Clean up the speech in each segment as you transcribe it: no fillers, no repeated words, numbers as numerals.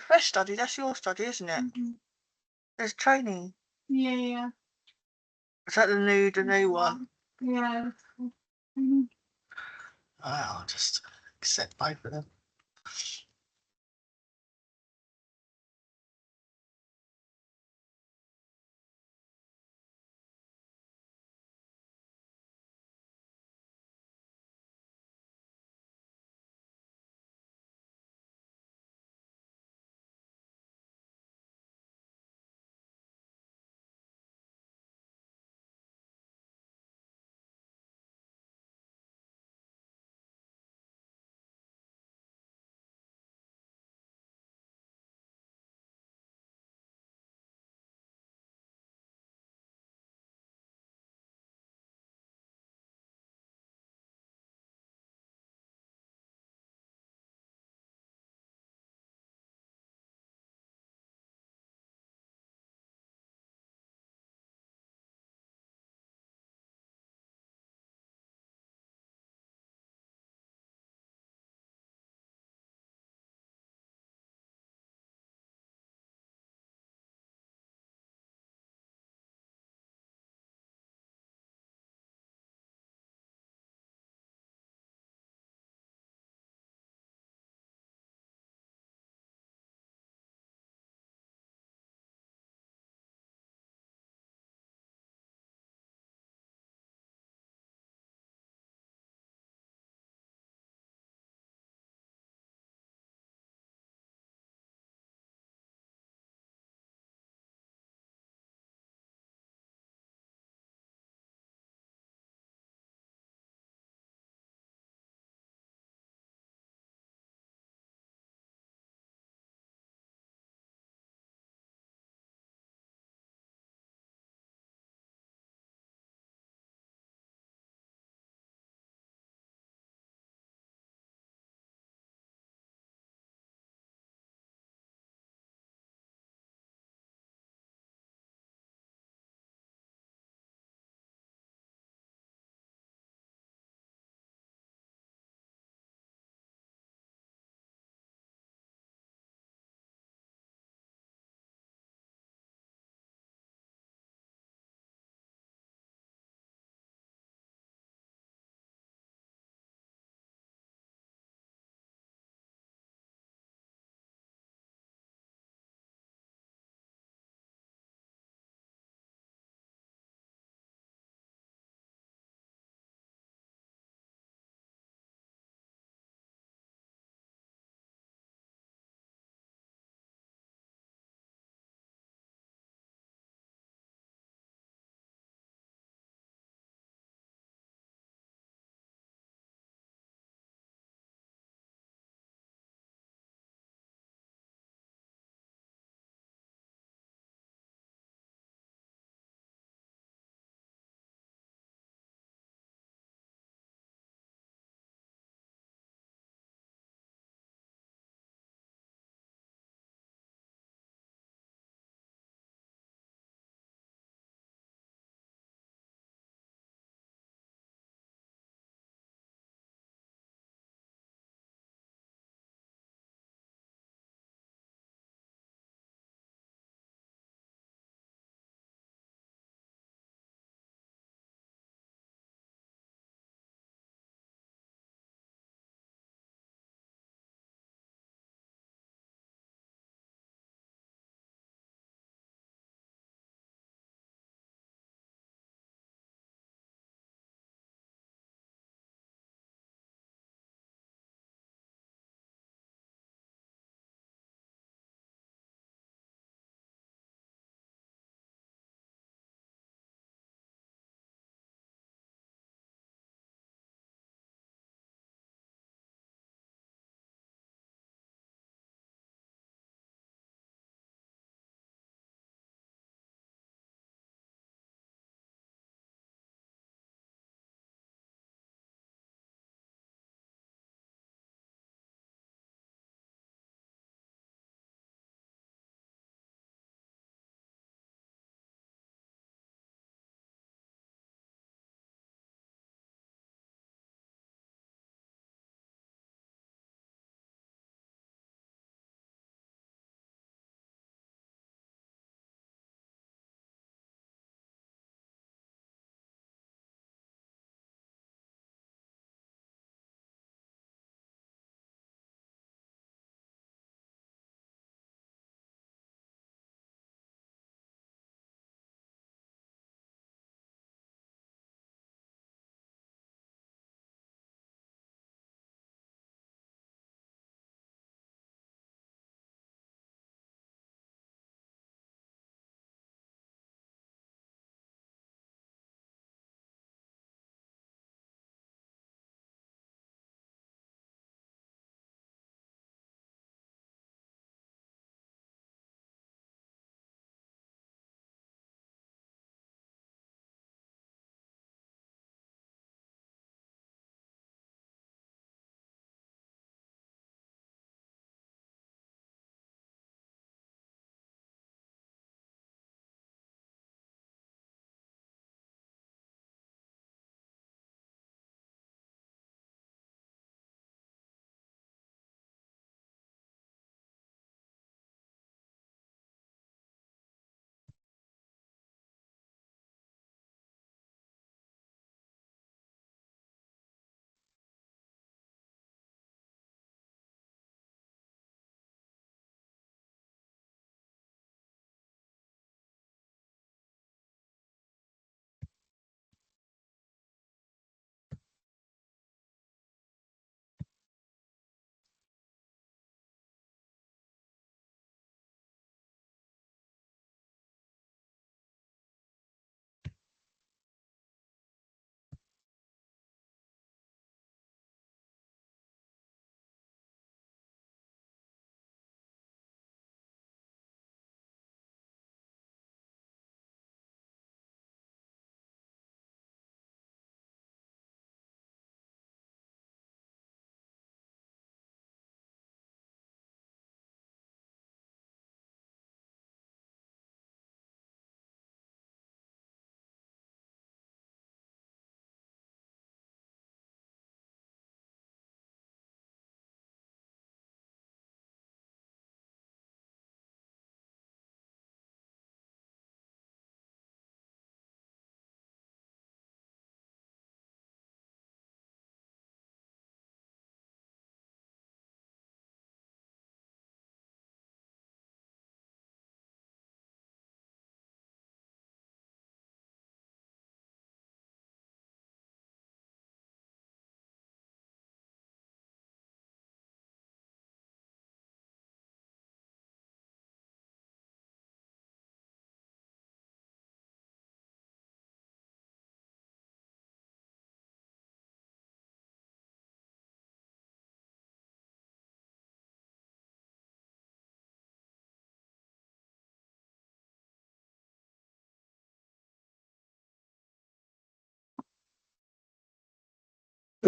Fresh study, that's your study, isn't it? Mhm. There's training. Yeah, yeah. Is that the new one? Yeah, that's cool. Mhm. I'll just accept both of them.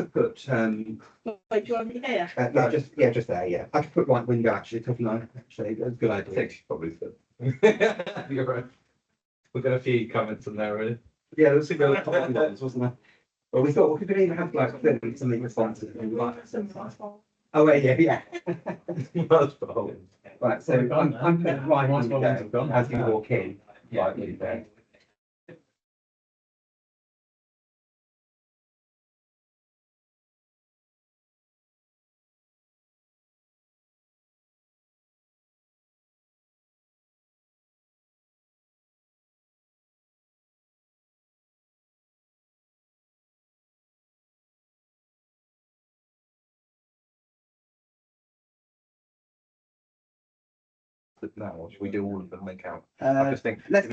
could put Wait, do you want me here? just there. Yeah, I could put right window actually. Couple line actually. That's a good I idea. think she probably could. You're right. We've got a few comments in there already. Yeah, there was a good ones, wasn't there? Well, we thought we could even have like something responsive. Oh wait, yeah. Right, so I'm putting right window as you walk in. Right window. Now, or should we do all of them and then count? I just think Let's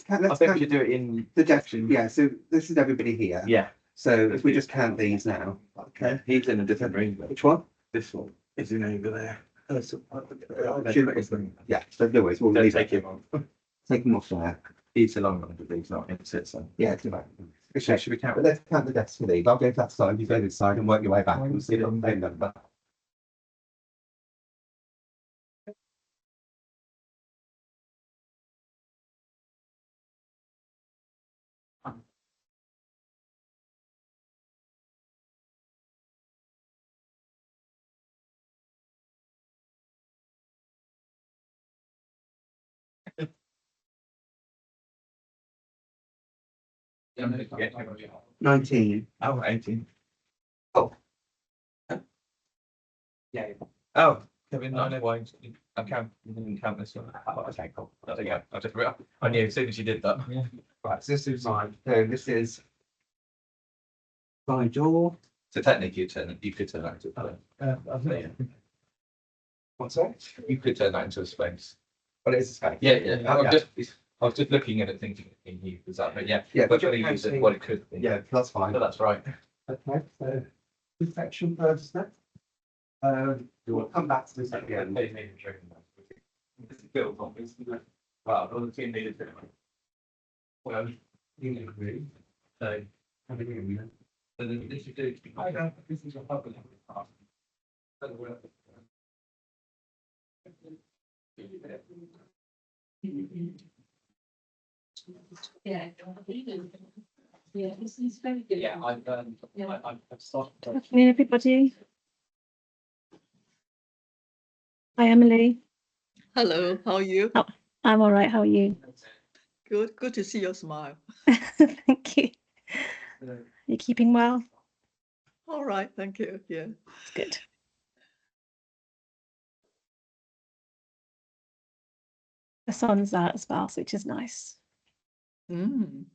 I think we should do it in the section. Yeah, so this is everybody here. Yeah. So if we just count these now. Okay. He's in a different room. Which one? This one is in over there. Yeah, so no worries, we'll Don't leave take it. him on. Take them off there. He's along with the these, not in citizen. Yeah, it's about. Okay, should we count? But let's count the deaths for these. I'll go to that side, you go to this side and work your way back. We'll see the same number. Yeah. 19. Oh, 18. Oh. Yeah. Oh, Kevin, I know why you didn't count this one. Oh, okay, cool. There you go. I knew as soon as you did that. Yeah. Right, so this is mine. So this is my door. So technically, you could turn that into a space. What's that? You could turn that into a space. Well, it is a space. Yeah. Okay. I was just looking at it thinking in you, was that, but yeah, Yeah, we're going to use it what it could be. Yeah, that's fine. So that's right. Okay, so this section first then. We'll come back to this again. This is built on this. Wow, all the team needed to. Well, you can agree. So, so then this should do. I don't, this is a public. Yeah. Yeah, it's very good. Yeah, I've started. Good afternoon, everybody. Hi, Emily. Hello, how are you? I'm all right. How are you? Good to see your smile. Thank you. You keeping well? All right, thank you. Yeah. It's good. The sun's out as well, which is nice. Mm.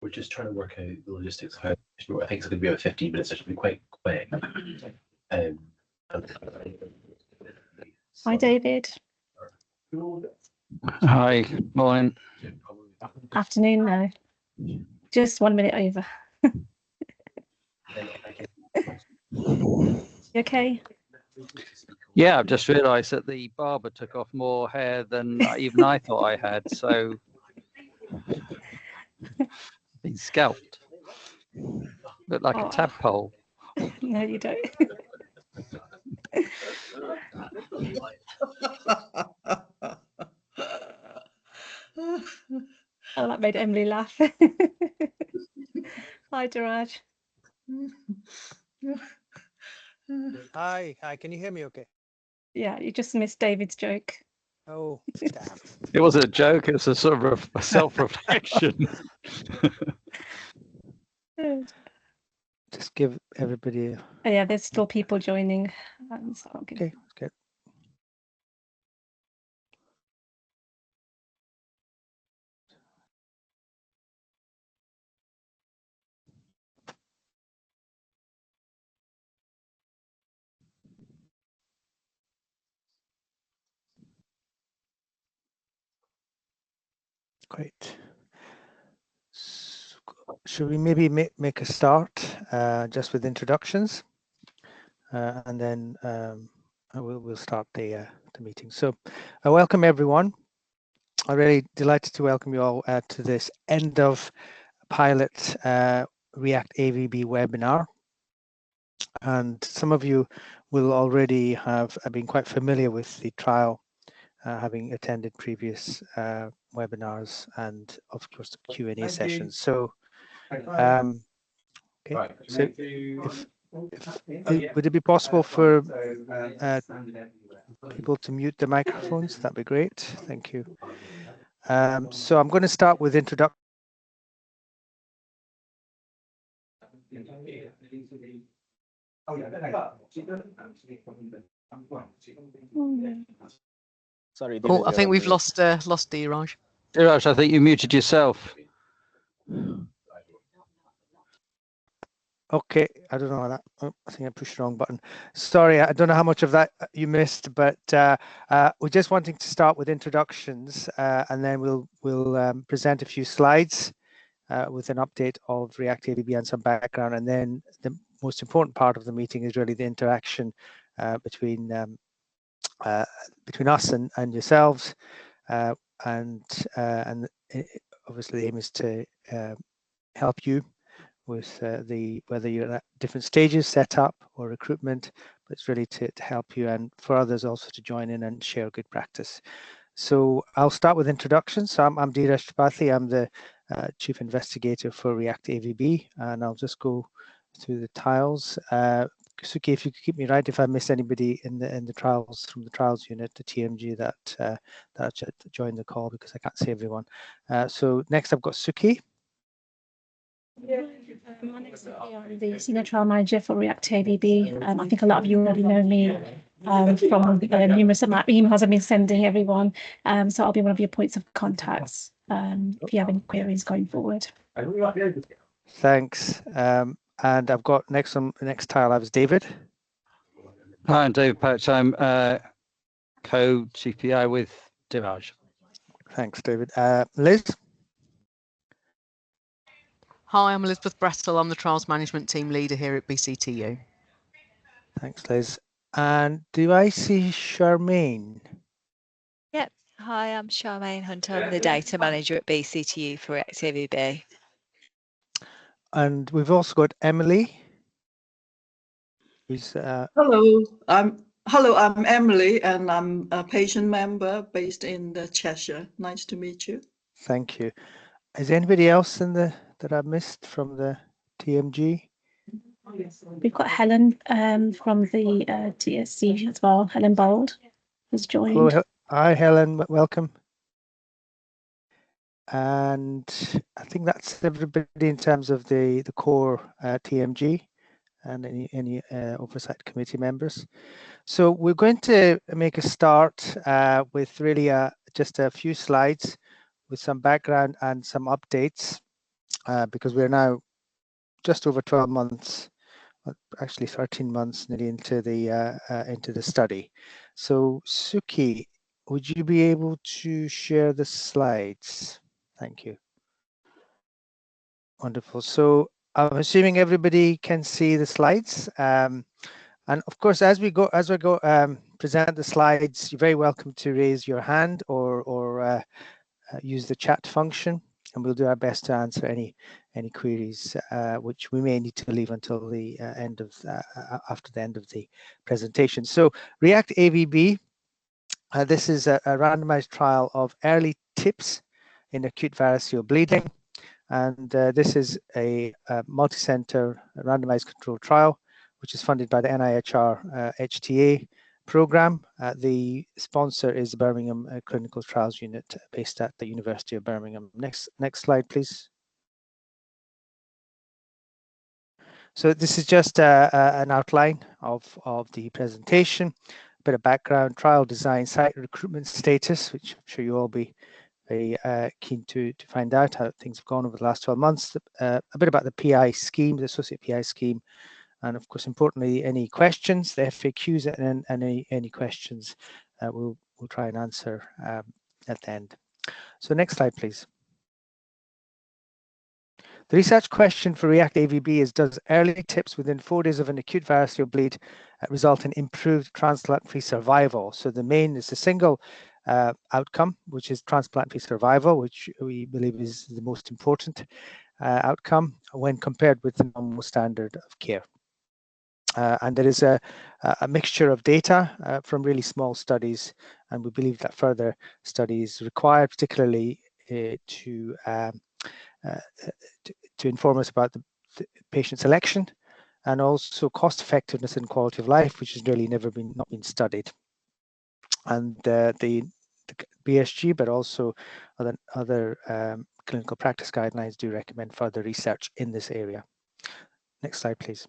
We're just trying to work out the logistics of how, I think it's going to be about 15 minutes, it should be quite quick. Hi, David. Hi, morning. Afternoon now. Just 1 minute over. You okay? Yeah, I've just realised that the barber took off more hair than even I thought I had, so been scalped. Look like a tadpole. No, you don't. Oh, that made Emily laugh. Hi, Daraj. Hi, can you hear me okay? Yeah, you just missed David's joke. Oh, damn. It wasn't a joke, it was a sort of a self-reflection. Just give everybody a... Oh, yeah, there's still people joining. So I'll give... Okay, okay. Great. should we maybe make a start just with introductions, and then we'll start the meeting. So, welcome everyone. I'm really delighted to welcome you all to this end of pilot REACT-AVB webinar. And some of you will already have been quite familiar with the trial, having attended previous webinars and of course the Q&A sessions. So, okay, so would it be possible for people to mute the microphones? That'd be great. Thank you. So I'm going to start with introduction. Sorry. Oh, I think we've lost Dheeraj. Dheeraj, I think you muted yourself. Okay, I don't know how that. Oh, I think I pushed the wrong button. Sorry, I don't know how much of that you missed, but we're just wanting to start with introductions, and then we'll present a few slides with an update of REACT-AVB and some background, and then the most important part of the meeting is really the interaction between us and yourselves, and obviously the aim is to help you with whether you're at different stages, setup or recruitment, but it's really to help you and for others also to join in and share good practice. So I'll start with introductions. So I'm Dheeraj Tripathi. I'm the Chief Investigator for REACT-AVB, and I'll just go through the tiles. Suki, if you could keep me right if I miss anybody in the trials, from the trials unit, the TMG that joined the call, because I can't see everyone. So next I've got Suki. My name's Sophie. I'm the Senior Trial Manager for REACT-AVB. I think a lot of you already know me from numerous amount of emails I've been sending everyone. So I'll be one of your points of contacts if you have any queries going forward. Thanks. And I've got next tile, I was David. Hi, I'm David Pouch. I'm co-CPI with Dheeraj. Thanks, David. Liz? Hi, I'm Elizabeth Brettle. I'm the Trials Management Team Leader here at BCTU. Thanks, Liz. And do I see Charmaine? Yep. Hi, I'm Charmaine Hunter. I'm the Data Manager at BCTU for REACT-AVB. And we've also got Emily. Who's, Hello, I'm Emily, and I'm a patient member based in Cheshire. Nice to meet you. Thank you. Is anybody else that I've missed from the TMG? We've got Helen from the TSC as well. Helen Bold has joined. Hello, hi, Helen. Welcome. And I think that's everybody in terms of the core TMG and any oversight committee members. So we're going to make a start with really just a few slides with some background and some updates because we're now just over 12 months, actually 13 months nearly into the study. So Suki, would you be able to share the slides? Thank you. Wonderful. So I'm assuming everybody can see the slides. And of course, as we go present the slides, you're very welcome to raise your hand or use the chat function, and we'll do our best to answer any queries which we may need to leave until the after the end of the presentation. So REACT-AVB, this is a randomized trial of early tips in acute variceal bleeding. And this is a multi-center randomized controlled trial, which is funded by the NIHR HTA program. The sponsor is the Birmingham Clinical Trials Unit based at the University of Birmingham. Next slide, please. So this is just an outline of the presentation, a bit of background, trial design, site recruitment status, which I'm sure you'll all be very keen to find out how things have gone over the last 12 months, a bit about the PI scheme, the associate PI scheme, and of course, importantly, any questions, the FAQs, and any questions we'll try and answer at the end. So next slide, please. The research question for REACT-AVB is, does early tips within 4 days of an acute variceal bleed result in improved transplant-free survival? So the main is the single outcome, which is transplant-free survival, which we believe is the most important outcome when compared with the normal standard of care. And there is a mixture of data from really small studies, and we believe that further studies required, particularly to inform us about the patient selection and also cost effectiveness and quality of life, which has really never been studied. And the BSG, but also other clinical practice guidelines do recommend further research in this area. Next slide, please.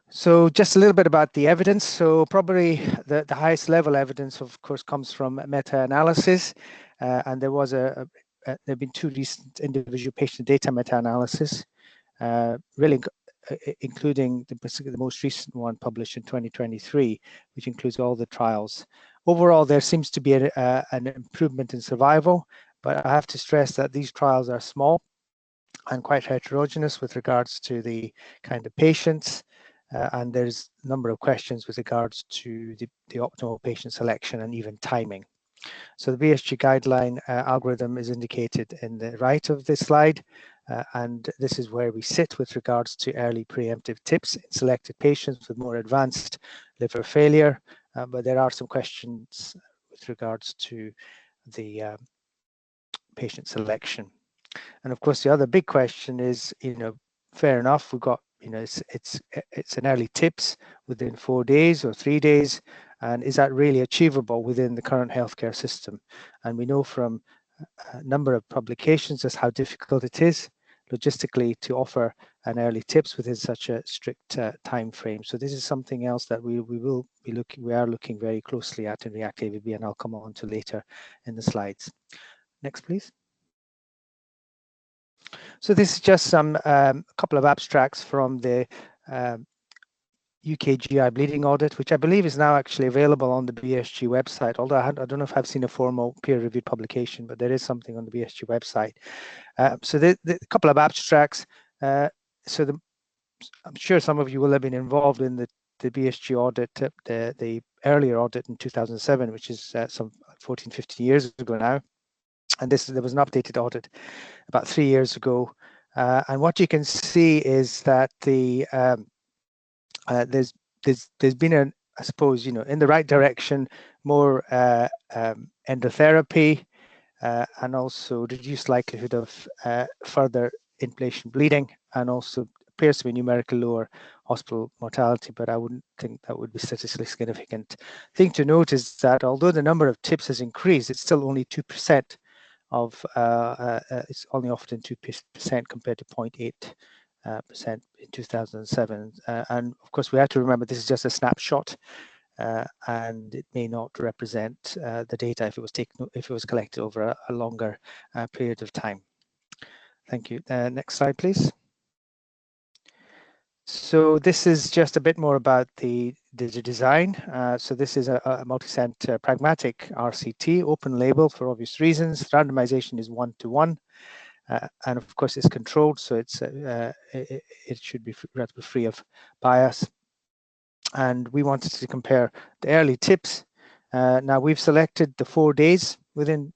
So just a little bit about the evidence. So probably the highest level evidence, of course, comes from meta-analysis. And there have been 2 recent individual patient data meta-analysis, really including the most recent one published in 2023, which includes all the trials. Overall, there seems to be an improvement in survival, but I have to stress that these trials are small and quite heterogeneous with regards to the kind of patients. And there's a number of questions with regards to the optimal patient selection and even timing. So the BSG guideline algorithm is indicated in the right of this slide, and this is where we sit with regards to early preemptive tips in selected patients with more advanced liver failure, but there are some questions with regards to the patient selection. And of course, the other big question is, fair enough, we've got, it's an early tips within 4 days or 3 days, and is that really achievable within the current healthcare system? And we know from a number of publications just how difficult it is logistically to offer an early tips within such a strict time frame. So this is something else that we are looking very closely at in REACT-AVB, and I'll come on to later in the slides. Next, please. So this is just some couple of abstracts from the UK GI bleeding audit, which I believe is now actually available on the BSG website, although I don't know if I've seen a formal peer-reviewed publication, but there is something on the BSG website. So the couple of abstracts. I'm sure some of you will have been involved in the BSG audit, the earlier audit in 2007, which is some 14, 15 years ago now. And there was an updated audit about 3 years ago. And what you can see is that there's been I suppose, in the right direction, more endotherapy and also reduced likelihood of further inpatient bleeding, and also appears to be numerically lower hospital mortality, but I wouldn't think that would be statistically significant. Thing to note is that although the number of tips has increased, it's still only 2% of it's only often 2% compared to 0.8% in 2007. And of course, we have to remember this is just a snapshot, and it may not represent the data if it was collected over a longer period of time. Thank you. Next slide, please. So this is just a bit more about the design. So this is a multi-center pragmatic RCT, open label for obvious reasons. Randomization is 1-to-1, and of course it's controlled, so it should be relatively free of bias. And we wanted to compare the early tips. Now we've selected the 4 days within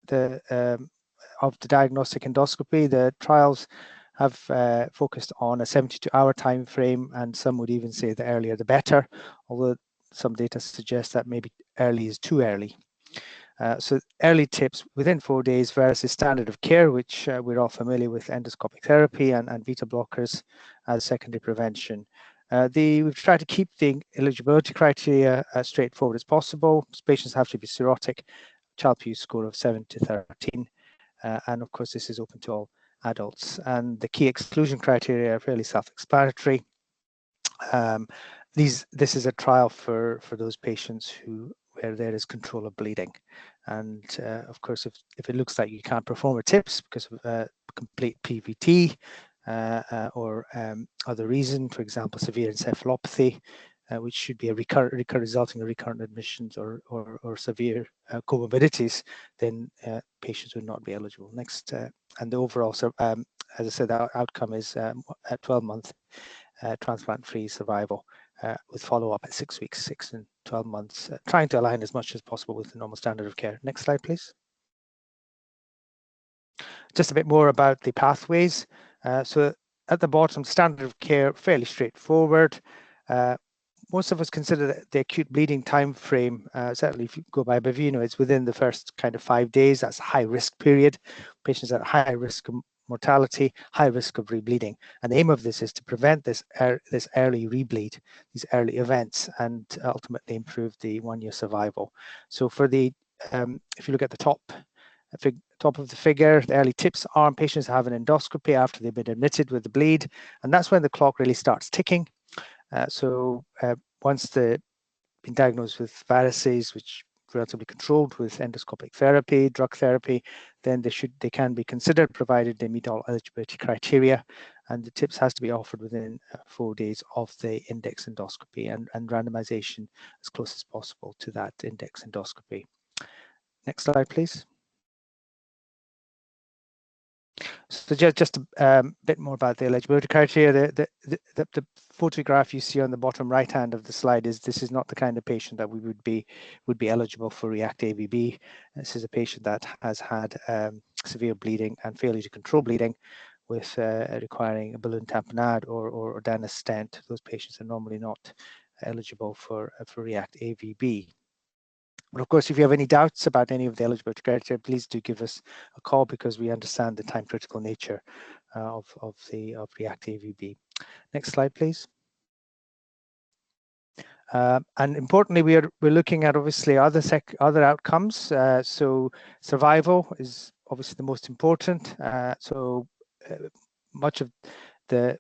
the of the diagnostic endoscopy. The trials have focused on a 72-hour time frame, and some would even say the earlier the better, although some data suggest that maybe early is too early. So early tips within 4 days versus standard of care, which we're all familiar with, endoscopic therapy and beta blockers as secondary prevention. We've tried to keep the eligibility criteria as straightforward as possible. Patients have to be cirrhotic, Child-Pugh score of 7 to 13, and of course this is open to all adults. And the key exclusion criteria are fairly self-explanatory. This is a trial for those patients where there is control of bleeding, and of course if it looks like you can't perform a TIPS because of complete PVT or other reason, for example severe encephalopathy, which should be a resulting in recurrent admissions or severe comorbidities, then patients would not be eligible. Next, and the overall, as I said, the outcome is at 12-month transplant-free survival with follow-up at 6 weeks, 6 and 12 months, trying to align as much as possible with the normal standard of care. Next slide, please. Just a bit more about the pathways. So at the bottom, standard of care, fairly straightforward. Most of us consider the acute bleeding time frame, certainly if you go by Baveno, it's within the first kind of 5 days. That's a high risk period. Patients at high risk of mortality, high risk of rebleeding. And the aim of this is to prevent this early rebleed, these early events, and ultimately improve the 1-year survival. So for the, if you look at the top of the figure, the early tips are patients have an endoscopy after they've been admitted with the bleed, and that's when the clock really starts ticking. Once they've been diagnosed with varices, which relatively controlled with endoscopic therapy, drug therapy, then they can be considered, provided they meet all eligibility criteria, and the TIPS has to be offered within 4 days of the index endoscopy, and randomization as close as possible to that index endoscopy. Next slide, please. So just a bit more about the eligibility criteria. The photograph you see on the bottom right hand of the slide this is not the kind of patient that we would be eligible for REACT-AVB. This is a patient that has had severe bleeding and failure to control bleeding, with requiring a balloon tamponade or Danus stent. Those patients are normally not eligible for REACT-AVB. But of course, if you have any doubts about any of the eligibility criteria, please do give us a call, because we understand the time critical nature of REACT-AVB. Next slide, please. And importantly, we're looking at obviously other outcomes. So survival is obviously the most important. Much of the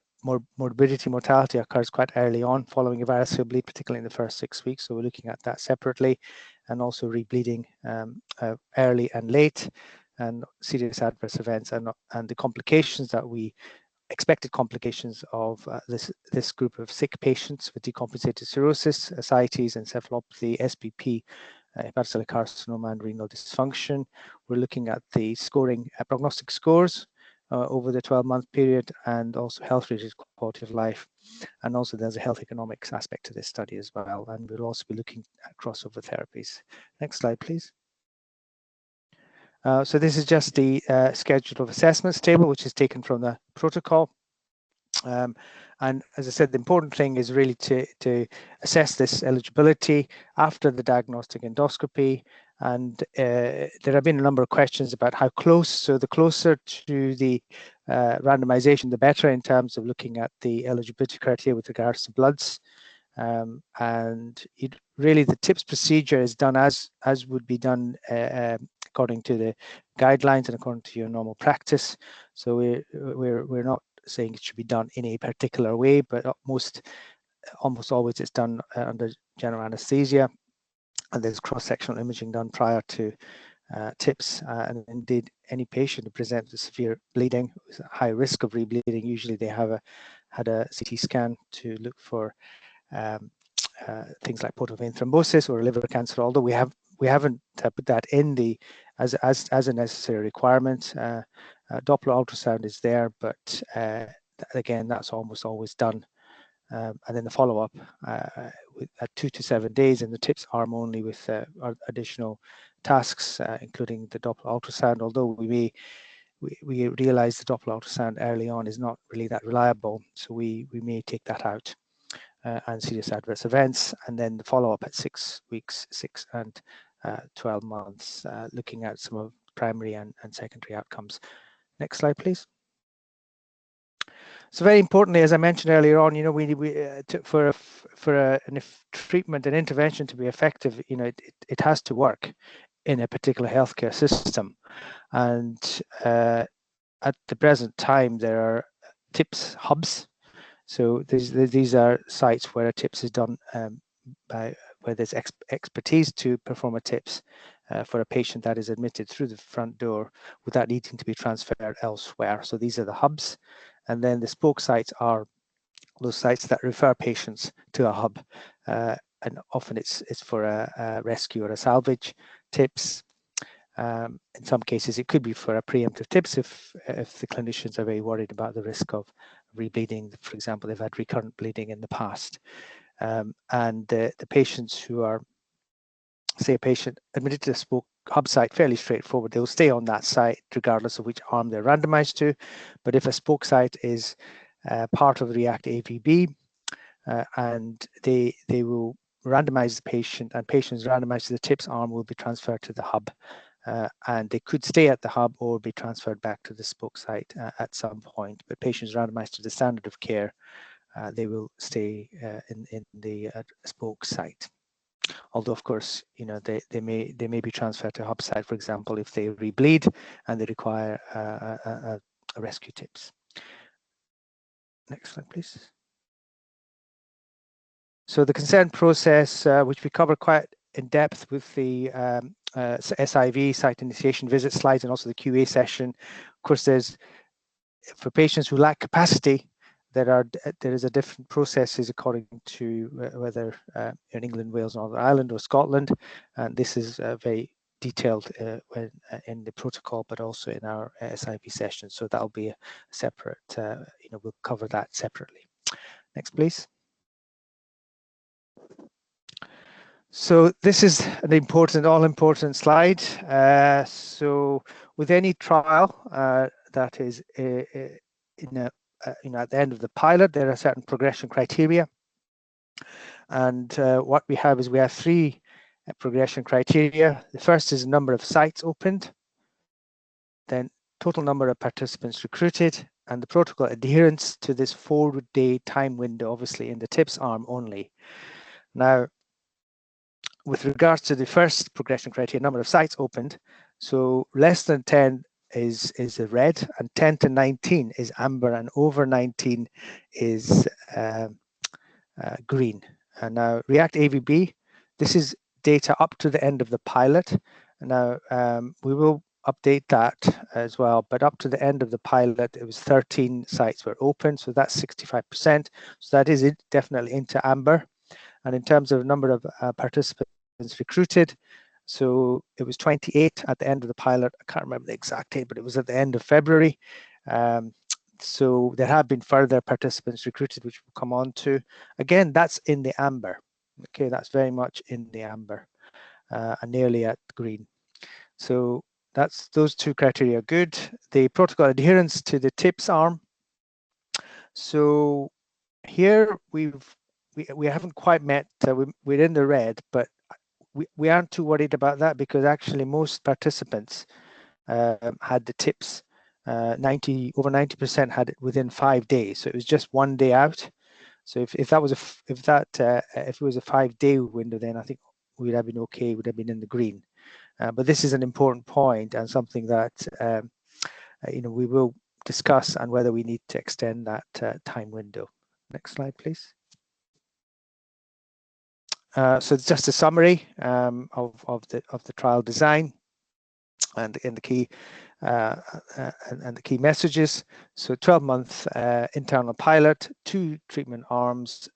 morbidity, mortality occurs quite early on following a variceal bleed, particularly in the first 6 weeks. So we're looking at that separately, and also rebleeding early and late, and serious adverse events, and the complications that we expected complications of this group of sick patients with decompensated cirrhosis, ascites, encephalopathy, SPP, hepatocellular carcinoma, and renal dysfunction. We're looking at the scoring prognostic scores over the 12-month period, and also health-related quality of life. And also there's a health economics aspect to this study as well. And we'll also be looking at crossover therapies. Next slide, please. So this is just the schedule of assessments table, which is taken from the protocol. And as I said, the important thing is really to assess this eligibility after the diagnostic endoscopy. And there have been a number of questions about how close. So the closer to the randomization, the better, in terms of looking at the eligibility criteria with regards to bloods. And really the TIPS procedure is done as would be done according to the guidelines and according to your normal practice. So we're not saying it should be done in a particular way, but almost always it's done under general anesthesia, and there's cross-sectional imaging done prior to TIPS. And indeed, any patient who presents with severe bleeding with a high risk of rebleeding, usually they have had a CT scan to look for things like portal vein thrombosis or liver cancer, although we haven't put that in the as a necessary requirement. Doppler ultrasound is there, but again, that's almost always done. And then the follow-up at 2 to 7 days, and the TIPS arm only with additional tasks, including the Doppler ultrasound. Although we realize the Doppler ultrasound early on is not really that reliable, so we may take that out. And serious adverse events, and then the follow-up at 6 weeks, 6 and 12 months, looking at some of primary and secondary outcomes. Next slide, please. So very importantly, as I mentioned earlier on, for a treatment and intervention to be effective, it has to work in a particular healthcare system. And at the present time, there are TIPS hubs. So these are sites where a TIPS is done where there's expertise to perform a TIPS for a patient that is admitted through the front door without needing to be transferred elsewhere. So these are the hubs. And then the spoke sites are those sites that refer patients to a hub, and often it's for a rescue or a salvage tips. In some cases, it could be for a preemptive tips if the clinicians are very worried about the risk of rebleeding. For example, they've had recurrent bleeding in the past. And the patients who are, say, a patient admitted to a spoke hub site, fairly straightforward. They'll stay on that site regardless of which arm they're randomized to. But if a spoke site is part of REACT-AVB, and they will randomize the patient, and patients randomized to the tips arm will be transferred to the hub. And they could stay at the hub or be transferred back to the spoke site at some point. But patients randomized to the standard of care, they will stay in the spoke site. Although, of course, you know, they may be transferred to hub site, for example, if they rebleed and they require a rescue tips. Next slide, please. So the consent process, which we cover quite in depth with the SIV, site initiation visit slides, and also the QA session. Of course, there's, for patients who lack capacity, there is a different processes according to whether in England, Wales, Northern Ireland, or Scotland. And this is very detailed in the protocol, but also in our SIV session. So that'll be a separate, you know, we'll cover that separately. Next, please. So this is an important, all-important slide. So with any trial that is you know, at the end of the pilot, there are certain progression criteria. And what we have is we have three progression criteria. The first is number of sites opened, then total number of participants recruited, and the protocol adherence to this 4-day time window, obviously in the tips arm only. Now, with regards to the first progression criteria, number of sites opened, so less than 10 is a red, and 10 to 19 is amber, and over 19 is green. And now REACT-AVB, this is data up to the end of the pilot. And now we will update that as well, but up to the end of the pilot, it was 13 sites were open, so that's 65%. So that is definitely into amber. And in terms of number of participants recruited, so it was 28 at the end of the pilot. I can't remember the exact date, but it was at the end of February. So there have been further participants recruited, which we'll come on to. Again, that's in the amber. Okay, that's very much in the amber, and nearly at green. So that's, those two criteria are good. The protocol adherence to the tips arm. So here we haven't quite met, we're in the red, but we aren't too worried about that, because actually most participants had the tips. Over 90% had it within 5 days, so it was just 1 day out. So if it was a 5-day window, then I think we'd have been okay, would have been in the green. But this is an important point and something that you know, we will discuss, and whether we need to extend that time window. Next slide, please. So it's just a summary of the trial design and the key the key messages. So 12-month internal pilot, 2 treatment arms,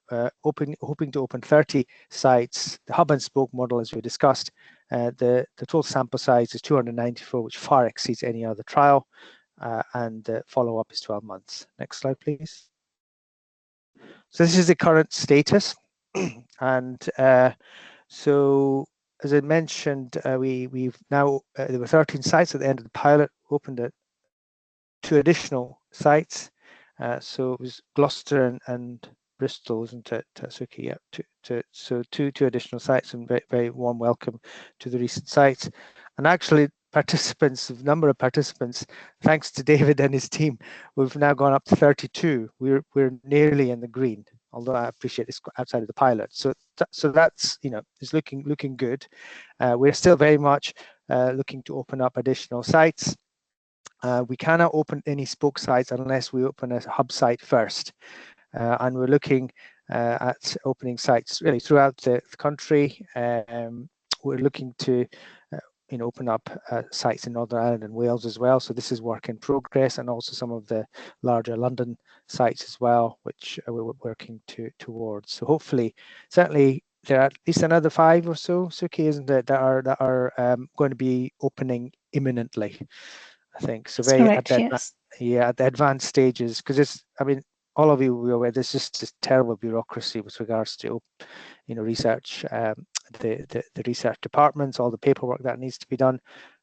hoping to open 30 sites. The hub and spoke model, as we discussed. The total sample size is 294, which far exceeds any other trial, and the follow-up is 12 months. Next slide, please. So this is the current status. And so, as I mentioned, we've now, there were 13 sites at the end of the pilot, opened 2 additional sites. So it was Gloucester and Bristol, isn't it, Suki? Yeah, so two additional sites, and very, very warm welcome to the recent sites. And actually, number of participants, thanks to David and his team, we've now gone up to 32. We're nearly in the green, although I appreciate it's outside of the pilot. So that's, you know, is looking good. We're still very much looking to open up additional sites. We cannot open any spoke sites unless we open a hub site first. And we're looking at opening sites really throughout the country. We're looking to open up sites in Northern Ireland and Wales as well. So this is work in progress, and also some of the larger London sites as well, which we're working towards. So hopefully, certainly there are at least another 5 or so, Suki, isn't it, that are going to be opening imminently, I think. So That's very correct, yes. at the advanced stages, because it's, I mean, all of you will be aware there's just this terrible bureaucracy with regards to research, the research departments, all the paperwork that needs to be done,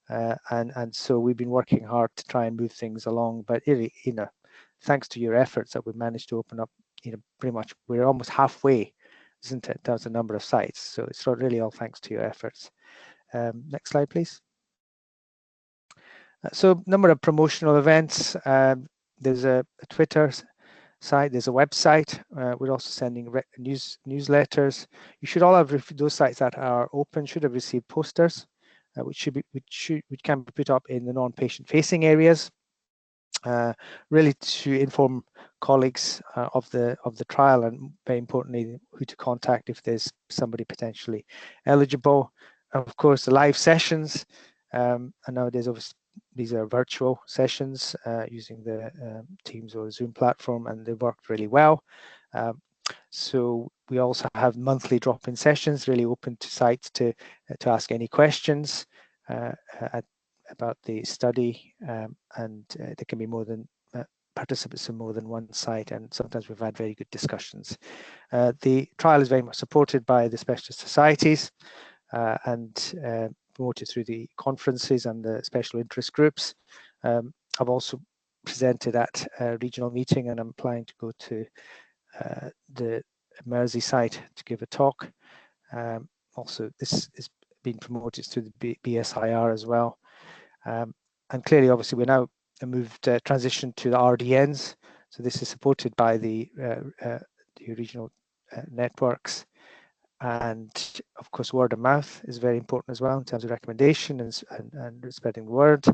and so we've been working hard to try and move things along. But really, thanks to your efforts, that we've managed to open up, pretty much we're almost halfway, isn't it? That's a number of sites, so it's really all thanks to your efforts. Next slide, please. So number of promotional events. There's a Twitter site, there's a website. We're also sending newsletters. You should all have, those sites that are open should have received posters, which can be put up in the non-patient facing areas, really to inform colleagues of the trial, and very importantly who to contact if there's somebody potentially eligible. Of course, the live sessions, and nowadays obviously these are virtual sessions using the Teams or Zoom platform, and they worked really well. So we also have monthly drop-in sessions, really open to sites to ask any questions about the study, and there can be more than participants in more than one site, and sometimes we've had very good discussions. The trial is very much supported by the specialist societies and promoted through the conferences and the special interest groups. I've also presented at a regional meeting, and I'm planning to go to the Mersey site to give a talk. Also, this is being promoted through the BSIR as well. And clearly, obviously, we're now transitioned to the RDNs. So this is supported by the regional networks. And of course, word of mouth is very important as well in terms of recommendation and spreading the word.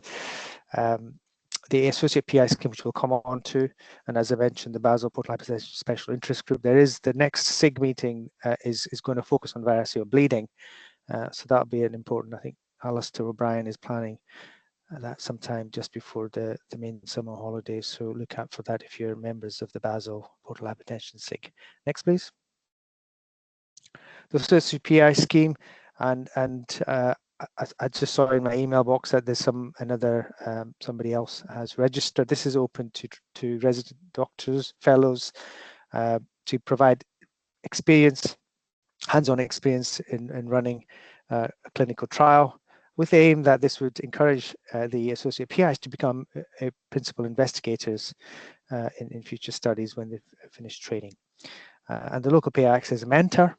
The associate PI scheme, which we'll come on to, and as I mentioned, the Basel Portal Hypertension Special Interest Group. There is the next SIG meeting is going to focus on variceal bleeding, so that'll be an important. I think Alistair O'Brien is planning that sometime just before the main summer holidays. So look out for that if you're members of the Basel Portal Hypertension SIG. Next, please. The associate PI scheme, and I just saw in my email box that there's somebody else has registered. This is open to resident doctors, fellows, to provide experience, hands-on experience in running a clinical trial, with the aim that this would encourage the associate PIs to become principal investigators in future studies when they've finished training. And the local PI acts as a mentor.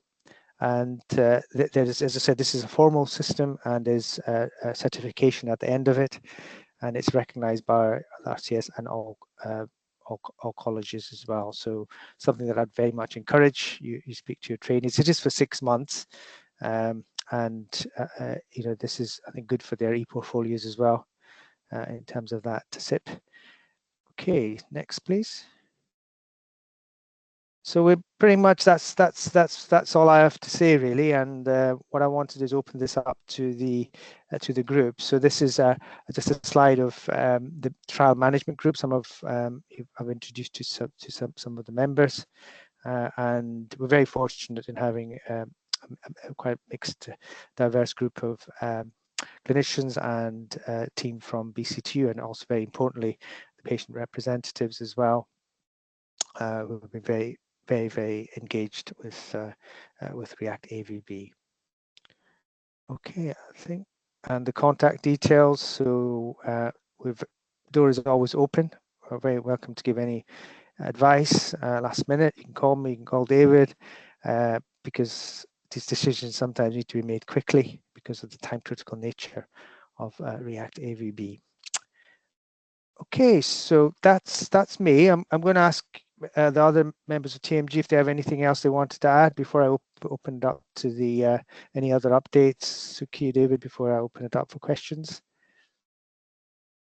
And there's, as I said, this is a formal system, and there's a certification at the end of it, and it's recognized by RCS and all colleges as well. So something that I'd very much encourage you speak to your trainees. It is for 6 months, and this is, I think, good for their e-portfolios as well in terms of that SIP. Okay, next, please. So we're pretty much that's all I have to say, really. And what I wanted is open this up to the group. So this is just a slide of the trial management group. Some of I've introduced to some of the members, and we're very fortunate in having a quite mixed, diverse group of clinicians and team from BCTU, and also very importantly the patient representatives as well, who have been very engaged with REACT-AVB. Okay, I think, and the contact details. So door is always open. We're very welcome to give any advice last minute. You can call me, you can call David, because these decisions sometimes need to be made quickly because of the time critical nature of REACT-AVB. Okay, so that's me. I'm going to ask the other members of TMG if they have anything else they wanted to add before I open it up to the any other updates. Suki, David, before I open it up for questions.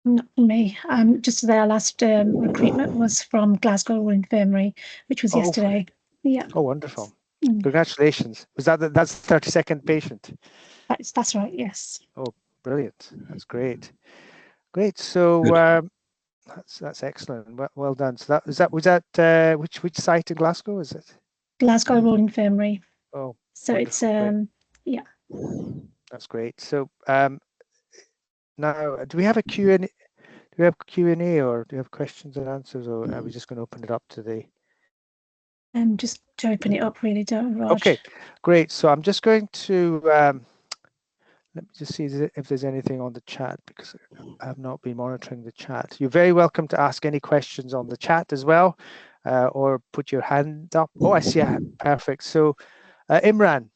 Not for me. Just today, our last recruitment was from Glasgow Royal Infirmary, which was yesterday. Yeah. Oh, wonderful! Congratulations. Was that's the 32nd patient? That's right. Yes. Oh, Brilliant. That's great. Great. So that's excellent. Well done. So was that which site in Glasgow is it? Glasgow Royal Infirmary. Oh, so it's yeah. That's great. So now do we have a Q&A? Do we have Q&A or do you have questions and answers, or are we just going to open it up to the? Just to open it up, really, don't Raj. Okay, great. So I'm just going to let me just see if there's anything on the chat, because I have not been monitoring the chat. You're very welcome to ask any questions on the chat as well, or put your hand up. Oh, I see. Perfect. So Imran.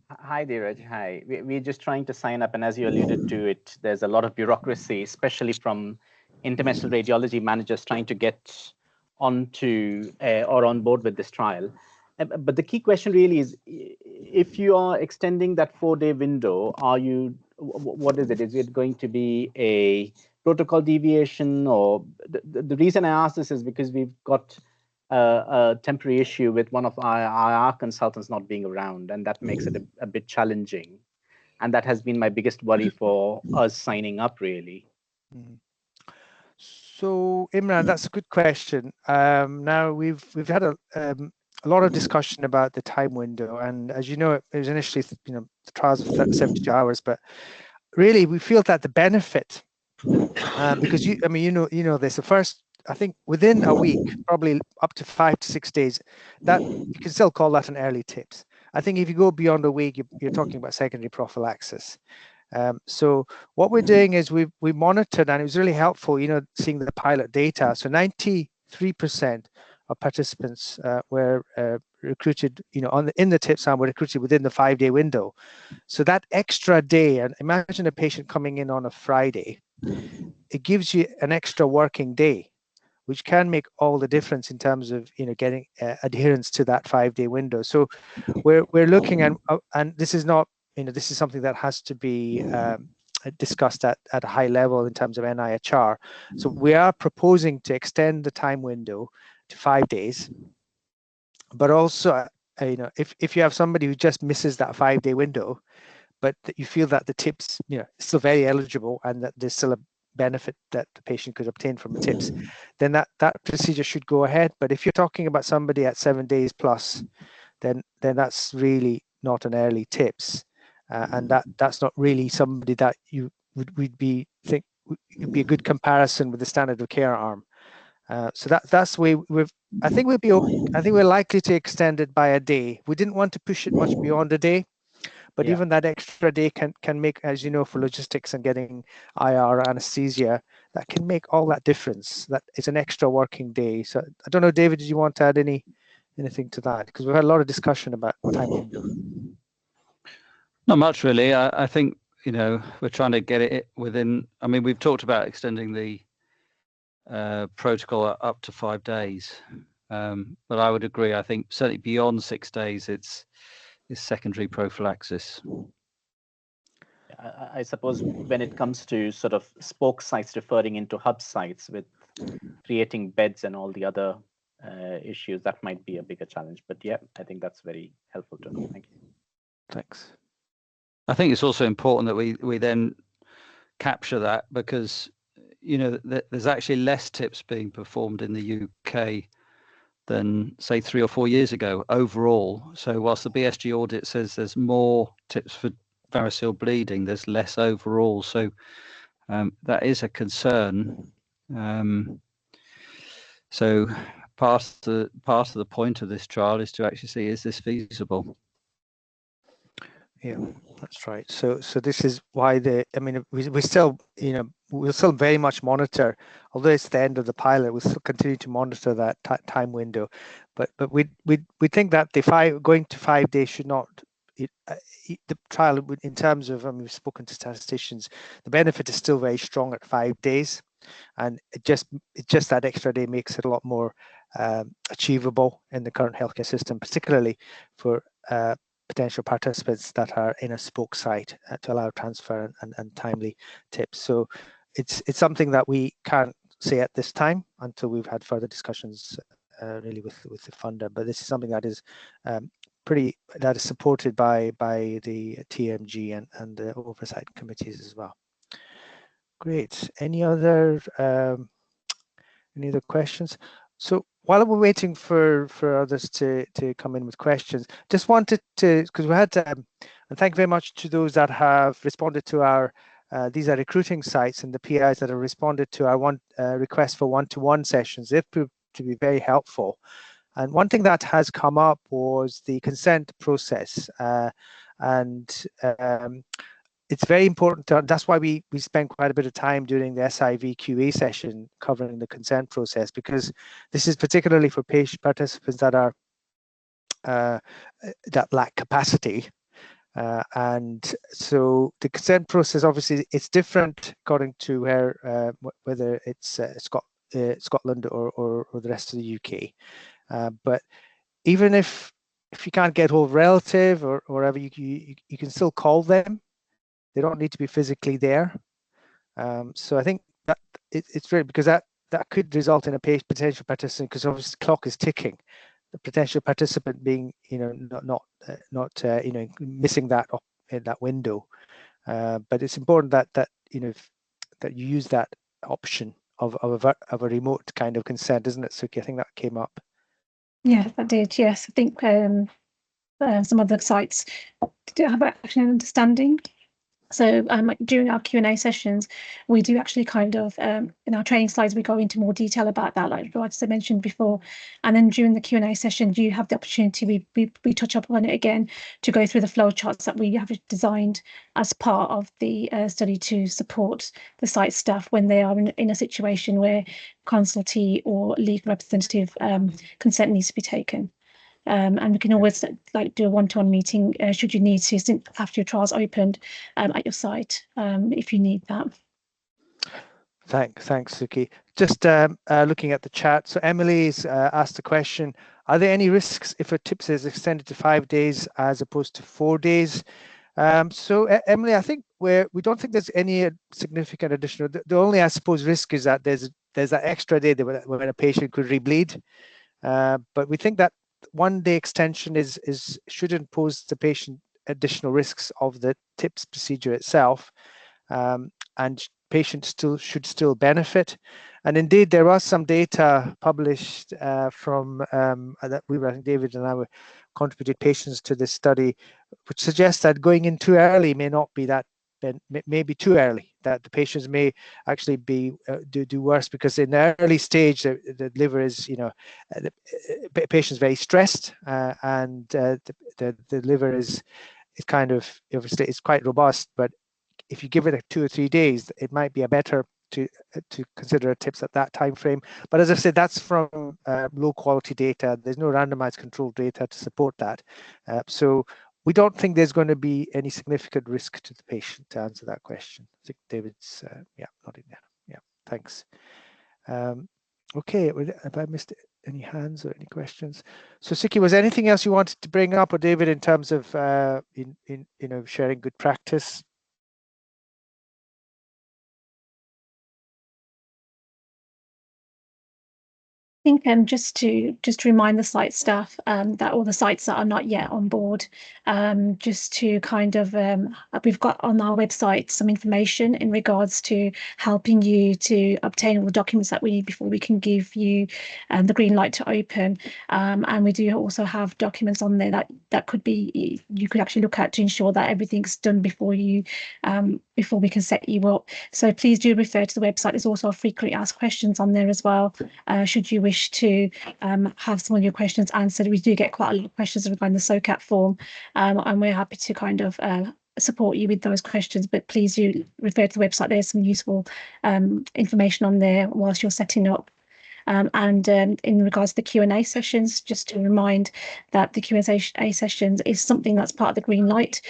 Hi, Dheeraj. Hi. We're just trying to sign up, and as you alluded to it, there's a lot of bureaucracy, especially from interventional radiology managers trying to get onto or on board with this trial. But the key question really is, if you are extending that 4-day window, what is it? Is it going to be a protocol deviation? Or the reason I ask this is because we've got a temporary issue with one of our consultants not being around, and that makes it a bit challenging. And that has been my biggest worry for us signing up, really. So Imran, that's a good question. Now we've had a lot of discussion about the time window, and as you know, it was initially the trials of 72 hours, but really we feel that the benefit, because you know this, the first, I think within a week, probably up to 5 to 6 days, that you can still call that an early tips. I think if you go beyond a week, you're talking about secondary prophylaxis. So what we're doing is we monitored, and it was really helpful, seeing the pilot data. So 93% of participants were recruited, in the TIPS arm were recruited within the 5-day window. So that extra day, and imagine a patient coming in on a Friday, it gives you an extra working day, which can make all the difference in terms of getting adherence to that 5-day window. So we're looking at, and this is not, this is something that has to be discussed at a high level in terms of NIHR. So we are proposing to extend the time window to 5 days, but also if you have somebody who just misses that 5-day window, but that you feel that the TIPS is still very eligible and that there's still a benefit that the patient could obtain from the TIPS, then that procedure should go ahead. But if you're talking about somebody at 7 days plus, then that's really not an early TIPS, and that's not really somebody that you would be a good comparison with the standard of care arm. So that's the way I think we're likely to extend it by a day. We didn't want to push it much beyond a day, but even that extra day can make, as you know, for logistics and getting IR anesthesia, that can make all that difference. That it's an extra working day. So I don't know, David, did you want to add anything to that? Because we've had a lot of discussion about time window. Not much really. I think we're trying to get it within. I mean, we've talked about extending the protocol up to 5 days, but I would agree. I think certainly beyond 6 days, it's secondary prophylaxis. I suppose when it comes to sort of spoke sites referring into hub sites with creating beds and all the other issues, that might be a bigger challenge. But yeah, I think that's very helpful to know. Thank you. Thanks. I think it's also important that we then capture that, because there's actually less TIPS being performed in the UK than say 3 or 4 years ago overall. So whilst the BSG audit says there's more TIPS for varicose bleeding, there's less overall. So that is a concern. So part of the point of this trial is to actually see, is this feasible? Yeah, that's right. So this is why we still, we'll still very much monitor, although it's the end of the pilot, we'll still continue to monitor that time window. But we think that going to 5 days should not, the trial in terms of, we've spoken to statisticians, the benefit is still very strong at 5 days. And it just that extra day makes it a lot more achievable in the current healthcare system, particularly for potential participants that are in a spoke site to allow transfer and timely TIPS. So it's something that we can't say at this time until we've had further discussions really with the funder. But this is something that is that is supported by the TMG and the oversight committees as well. Great. Any other questions? So while we're waiting for others to come in with questions, just wanted to, because we had, and thank you very much to those that have responded to our, these are recruiting sites and the PIs that have responded to our request for one-to-one sessions. They've proved to be very helpful. And one thing that has come up was the consent process, it's very important that's why we spend quite a bit of time during the SIV QA session covering the consent process, because this is particularly for patient participants that are that lack capacity. And so the consent process, obviously, it's different according to whether it's Scotland or the rest of the UK. But even if you can't get hold of a relative or whatever, you can still call them. They don't need to be physically there. So I think that it's very, because that could result in a potential participant, because obviously the clock is ticking. The potential participant being, not missing that in that window. But it's important that that you use that option of a remote kind of consent, isn't it, Suki? I think that came up. Yeah, that did. Yes, I think some other sites do have actually an understanding. So during our Q&A sessions, we do actually kind of, in our training slides, we go into more detail about that, like as I mentioned before. And then during the Q&A session, you have the opportunity, we touch up on it again, to go through the flow charts that we have designed as part of the study to support the site staff when they are in a situation where consultee or legal representative consent needs to be taken. And we can always do a one-to-one meeting should you need to after your trial's opened at your site if you need that. Thanks, Suki. Just looking at the chat. So Emily's asked a question: are there any risks if a TIPS is extended to 5 days as opposed to 4 days? So Emily, I think we don't think there's any significant additional. The only, I suppose, risk is that there's that extra day when a patient could rebleed. But we think that 1 day extension shouldn't pose the patient additional risks of the TIPS procedure itself, and patients should still benefit. And indeed, there was some data published from that I think David and I contributed patients to this study, which suggests that going in too early may not be that. Then maybe too early, that the patients may actually be do worse, because in the early stage the liver is, the patient's very stressed, and the liver is kind of, obviously it's quite robust, but if you give it 2 or 3 days, it might be a better to consider TIPS at that time frame. But as I said, that's from low quality data. There's no randomized controlled data to support that. So we don't think there's going to be any significant risk to the patient, to answer that question. I think David's, nodding there. Yeah, thanks. Okay, have I missed any hands or any questions? So Suki, was there anything else you wanted to bring up, or David, in terms of sharing good practice? I think just to remind the site staff that all the sites that are not yet on board, just to kind of, we've got on our website some information in regards to helping you to obtain all the documents that we need before we can give you the green light to open. And we do also have documents on there that could be, you could actually look at to ensure that everything's done before we can set you up. So please do refer to the website. There's also frequently asked questions on there as well. Should you wish to have some of your questions answered, we do get quite a lot of questions regarding the SOCAT form, and we're happy to kind of support you with those questions, but please do refer to the website. There's some useful information on there whilst you're setting up. And in regards to the Q&A sessions, just to remind that the Q&A sessions is something that's part of the green light.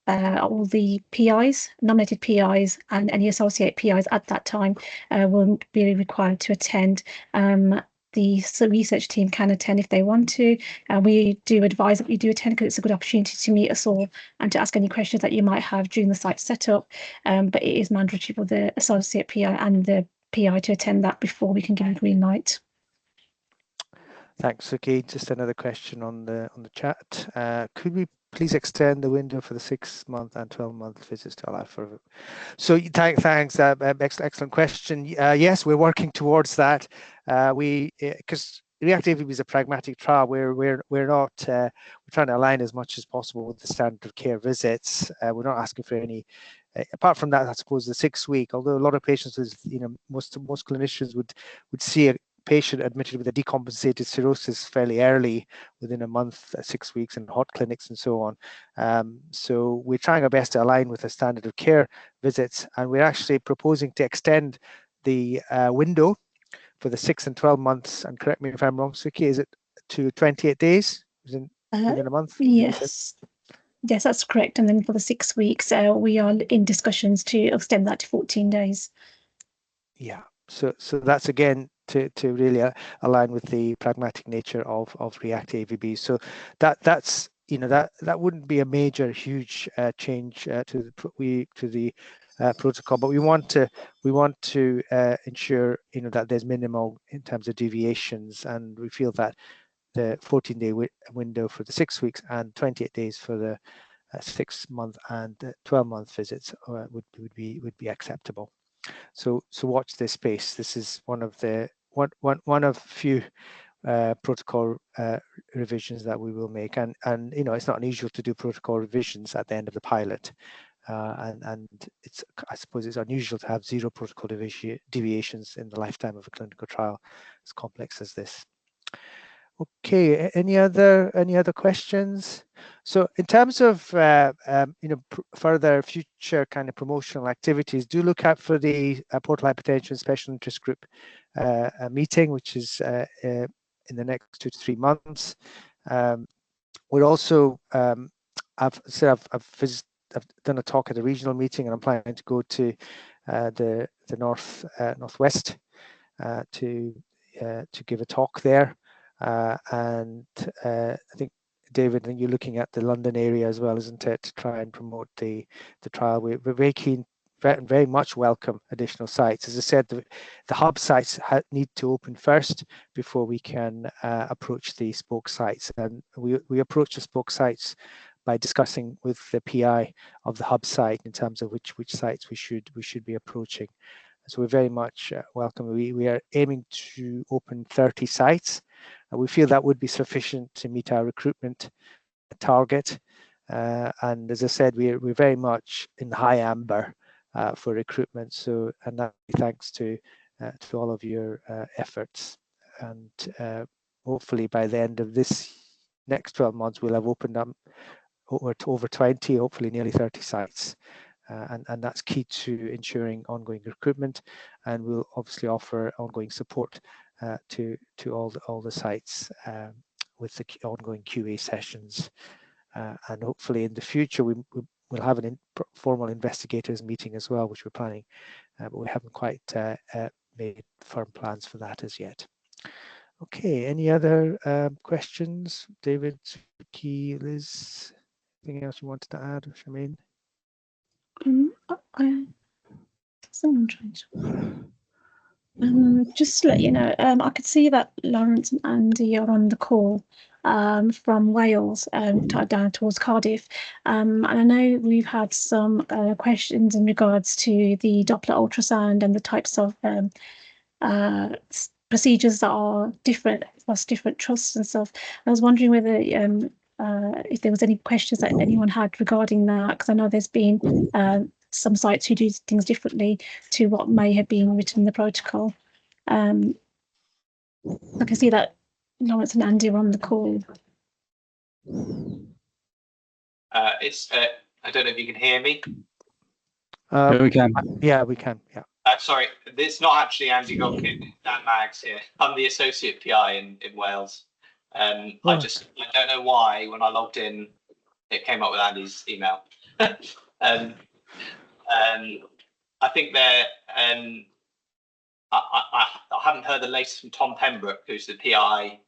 All the PIs, nominated PIs, and any associate PIs at that time will be required to attend. The research team can attend if they want to. We do advise that you do attend, because it's a good opportunity to meet us all and to ask any questions that you might have during the site setup. But it is mandatory for the associate PI and the PI to attend that before we can give a green light. Thanks, Suki. Just another question on the chat. Could we please extend the window for the 6-month and 12-month visits to allow for? So thanks. Excellent question. Yes, we're working towards that. Because REACT-AVB is a pragmatic trial. We're not we're trying to align as much as possible with the standard of care visits. We're not asking for any. Apart from that, I suppose the 6-week. Although a lot of patients, with most clinicians would see a patient admitted with a decompensated cirrhosis fairly early, within a month, 6 weeks in hot clinics and so on. So we're trying our best to align with the standard of care visits, and we're actually proposing to extend the window for the 6 and 12 months. And correct me if I'm wrong, Suki, is it to 28 days within a month? Yes. Yes, that's correct. And then for the 6 weeks, we are in discussions to extend that to 14 days. Yeah. So that's again to really align with the pragmatic nature of REACT-AVB. So that's that wouldn't be a major huge change to the protocol, but we want to ensure that there's minimal in terms of deviations, and we feel that the 14-day window for the 6 weeks and 28 days for the 6-month and 12-month visits would be acceptable. So watch this space. This is one of few protocol revisions that we will make, and it's not unusual to do protocol revisions at the end of the pilot, and I suppose it's unusual to have 0 protocol deviations in the lifetime of a clinical trial as complex as this. Okay, any other questions? So in terms of further future kind of promotional activities, do look out for the portal hypertension special interest group meeting, which is in the next 2 to 3 months. We're also I've done a talk at a regional meeting, and I'm planning to go to the northwest to give a talk there. And I think, David, you're looking at the London area as well, isn't it, to try and promote the trial. We're very keen, very much welcome additional sites. As I said, the hub sites need to open first before we can approach the spoke sites. And we approach the spoke sites by discussing with the PI of the hub site in terms of which sites we should be approaching. So we're very much welcome. We are aiming to open 30 sites. We feel that would be sufficient to meet our recruitment target. And as I said, we're very much in the high amber for recruitment. So, and that thanks to all of your efforts. And hopefully by the end of this next 12 months, we'll have opened up over 20, hopefully nearly 30 sites. And that's key to ensuring ongoing recruitment, and we'll obviously offer ongoing support to all the sites with the ongoing QA sessions, and hopefully in the future we'll have an formal investigators meeting as well, which we're planning, but we haven't quite made firm plans for that as yet. Okay, any other questions, David, Suki, Liz? Anything else you wanted to add, Charmaine? Someone trying to. Just to let you know, I could see that Lawrence and Andy are on the call from Wales down towards Cardiff. And I know we've had some questions in regards to the Doppler ultrasound and the types of procedures that are different across different trusts and stuff. I was wondering whether if there was any questions that anyone had regarding that, because I know there's been some sites who do things differently to what may have been written in the protocol. I can see that Lawrence and Andy are on the call. I don't know if you can hear me. Yeah, we can. Yeah, we can. Yeah. Sorry, it's not actually Andy Godkin, Dan Maggs here. I'm the associate PI in Wales. I don't know why when I logged in, it came up with Andy's email. I think I haven't heard the latest from Tom Pembroke, who's the PI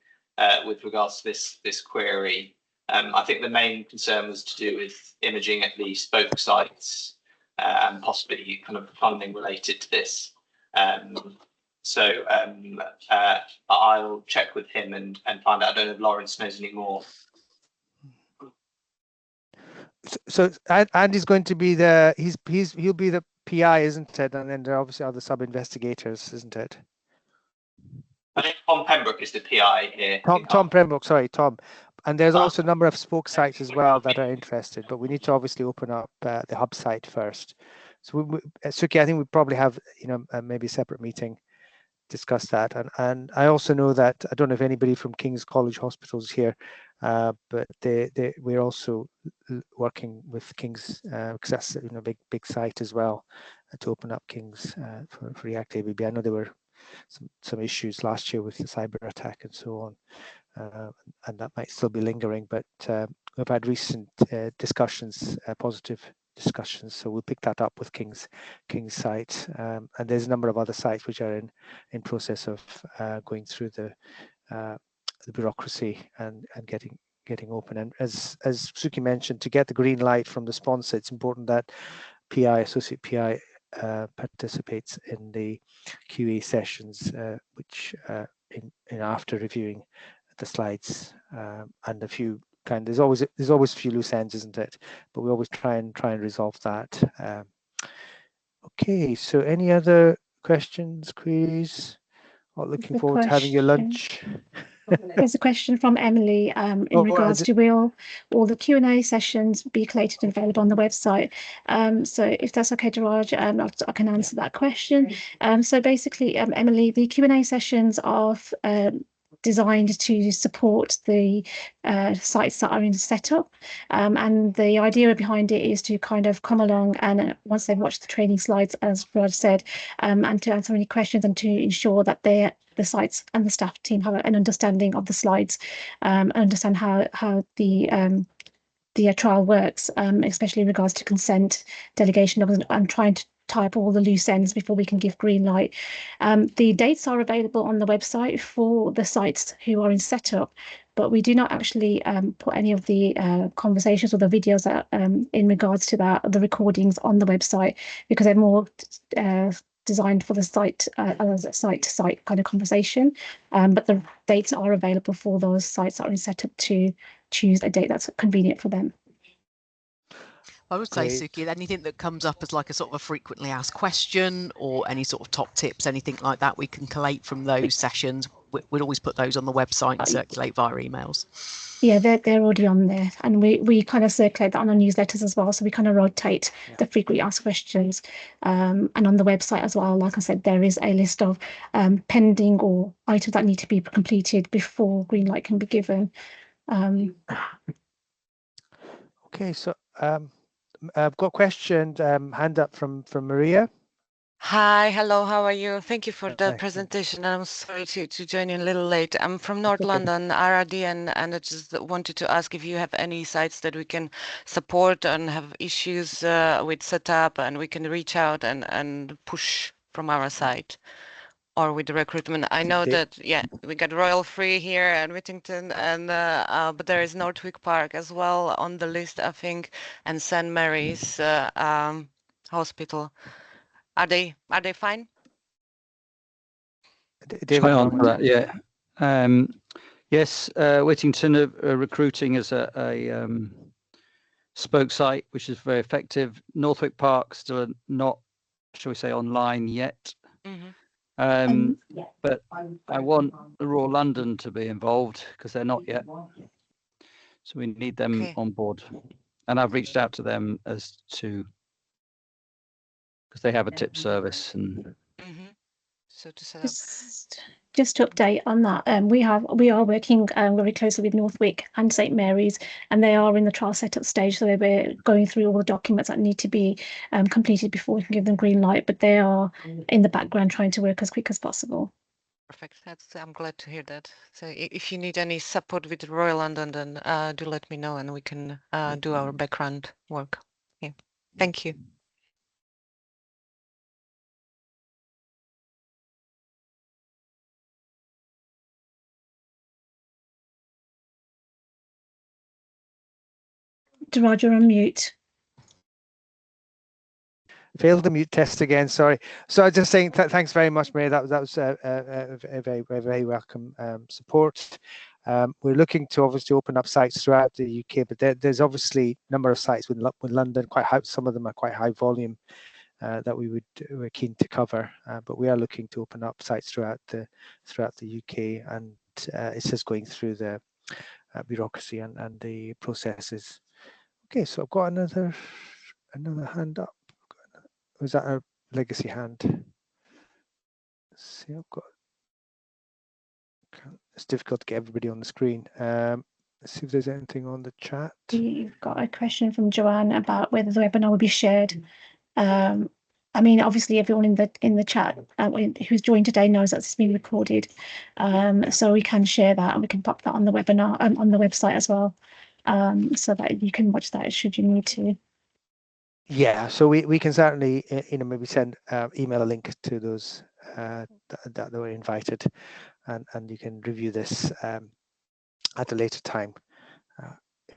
with regards to this query. I think the main concern was to do with imaging at the spoke sites and possibly kind of funding related to this. So I'll check with him and find out. I don't know if Lawrence knows any more. So Andy's going to be he'll be the PI, isn't it? And then there are obviously other sub-investigators, isn't it? I think Tom Pembroke is the PI here. Tom Pembroke, sorry, Tom. And there's also a number of spoke sites as well that are interested, but we need to obviously open up the hub site first. So Suki, I think we probably have, maybe a separate meeting, discuss that. And I also know that, I don't know if anybody from King's College Hospital is here, but we're also working with King's, because that's big site as well, to open up King's for REACT-AVB. I know there were some issues last year with the cyber attack and so on, and that might still be lingering, but we've had recent discussions, positive discussions, so we'll pick that up with King's site, and there's a number of other sites which are in process of going through the bureaucracy and getting open. And as Suki mentioned, to get the green light from the sponsor, it's important that associate PI participates in the QA sessions, which in after reviewing the slides, and a few there's always a few loose ends, isn't it? But we always try and resolve that. Okay, so any other questions, queries? Looking forward to having your lunch. There's a question from Emily in regards to will all the Q&A sessions be collated and available on the website? So if that's okay, Daraj, I can answer that question. So basically, Emily, the Q&A sessions are designed to support the sites that are in setup, and the idea behind it is to kind of come along and once they've watched the training slides, as Raj said, and to answer any questions and to ensure that the sites and the staff team have an understanding of the slides, and understand how the trial works, especially in regards to consent, delegation, and trying to tie up all the loose ends before we can give green light. The dates are available on the website for the sites who are in setup, but we do not actually put any of the conversations or the videos that, in regards to that, the recordings on the website, because they're more designed for the site as a site-to-site kind of conversation. But the dates are available for those sites that are in setup to choose a date that's convenient for them. I would say, Suki, anything that comes up as like a sort of a frequently asked question or any sort of top tips, anything like that we can collate from those sessions, we'd always put those on the website and circulate via emails. Yeah, they're already on there, and we kind of circulate that on our newsletters as well. So we kind of rotate the frequently asked questions, and on the website as well. Like I said, there is a list of pending or items that need to be completed before green light can be given. Okay, so I've got a question, hand up from Maria. Hi, hello, how are you? Thank you for the presentation. I'm sorry to join in a little late. I'm from North London, RRD, and I just wanted to ask if you have any sites that we can support and have issues with setup, and we can reach out and push from our side, or with the recruitment. I know that, we got Royal Free here and Whittington, and but there is Northwick Park as well on the list, I think, and St. Mary's Hospital. Are they fine? David, on that, yeah. Yes, Whittington are recruiting as a spoke site, which is very effective. Northwick Park still not, shall we say, online yet. But I want the Royal London to be involved because they're not yet. So we need them on board. And I've reached out to them as to, because they have a tip service. And so to set up. Just to update on that, we are working very closely with Northwick and St. Mary's, and they are in the trial setup stage. So we're going through all the documents that need to be completed before we can give them green light. But they are in the background trying to work as quick as possible. Perfect. I'm glad to hear that. So if you need any support with Royal London, then do let me know, and we can do our background work. Yeah. Thank you. Roger, on mute. failed the mute test again. Sorry. So I was just saying thanks very much, Maria. That was a very welcome support. We're looking to obviously open up sites throughout the UK, but there's obviously a number of sites with London quite high. Some of them are quite high volume that we're keen to cover. But we are looking to open up sites throughout the UK, and it's just going through the bureaucracy and the processes. Okay, so I've got another hand up. Was that a legacy hand? Let's see, it's difficult to get everybody on the screen. Let's see if there's anything on the chat. We've got a question from Joanne about whether the webinar will be shared. I mean, obviously, everyone in the chat who's joined today knows that it's being recorded, so we can share that and we can pop that on the webinar on the website as well, so that you can watch that should you need to. Yeah, so we can certainly maybe send email a link to those that were invited, and you can review this at a later time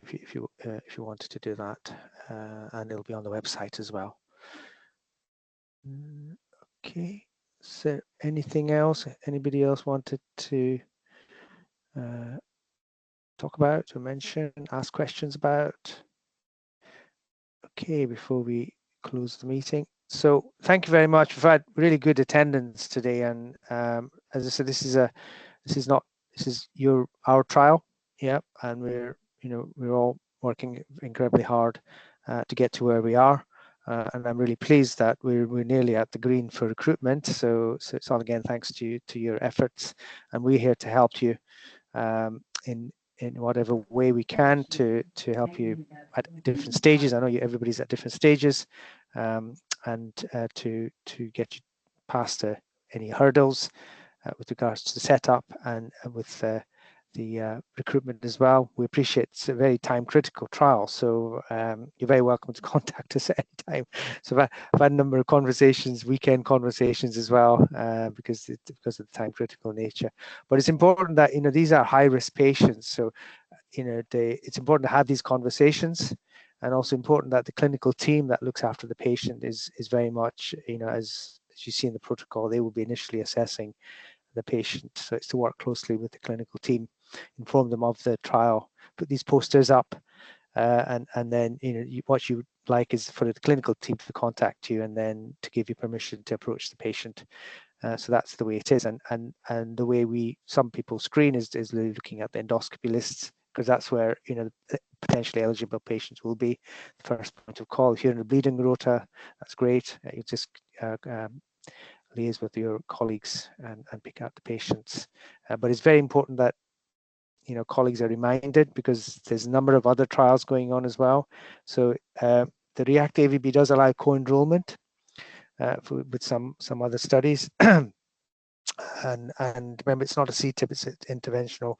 if you wanted to do that, and it'll be on the website as well. Okay, so anything else? Anybody else wanted to talk about or mention, ask questions about? Okay, before we close the meeting. So thank you very much. We've had really good attendance today, and as I said, this is our trial, yeah, and we're all working incredibly hard to get to where we are. And I'm really pleased that we're nearly at the green for recruitment. So it's all again thanks to your efforts, and we're here to help you in whatever way we can to help you at different stages. I know everybody's at different stages, and to get you past any hurdles with regards to the setup and with the recruitment as well. We appreciate it's a very time critical trial, so you're very welcome to contact us at any time. So I've had a number of conversations, weekend conversations as well, because of the time critical nature. But it's important that these are high risk patients, so it's important to have these conversations, and also important that the clinical team that looks after the patient is very much as you see in the protocol, they will be initially assessing the patient. So it's to work closely with the clinical team, inform them of the trial, put these posters up, and then what you would like is for the clinical team to contact you and then to give you permission to approach the patient. So that's the way it is, and the way some people screen is really looking at the endoscopy lists, because that's where potentially eligible patients will be the first point of call. If you're in a bleeding rota, that's great. You just liaise with your colleagues and pick out the patients. But it's very important that colleagues are reminded, because there's a number of other trials going on as well. So the REACT-AVB does allow co-enrollment with some other studies. And remember, it's not a CTIP, it's an interventional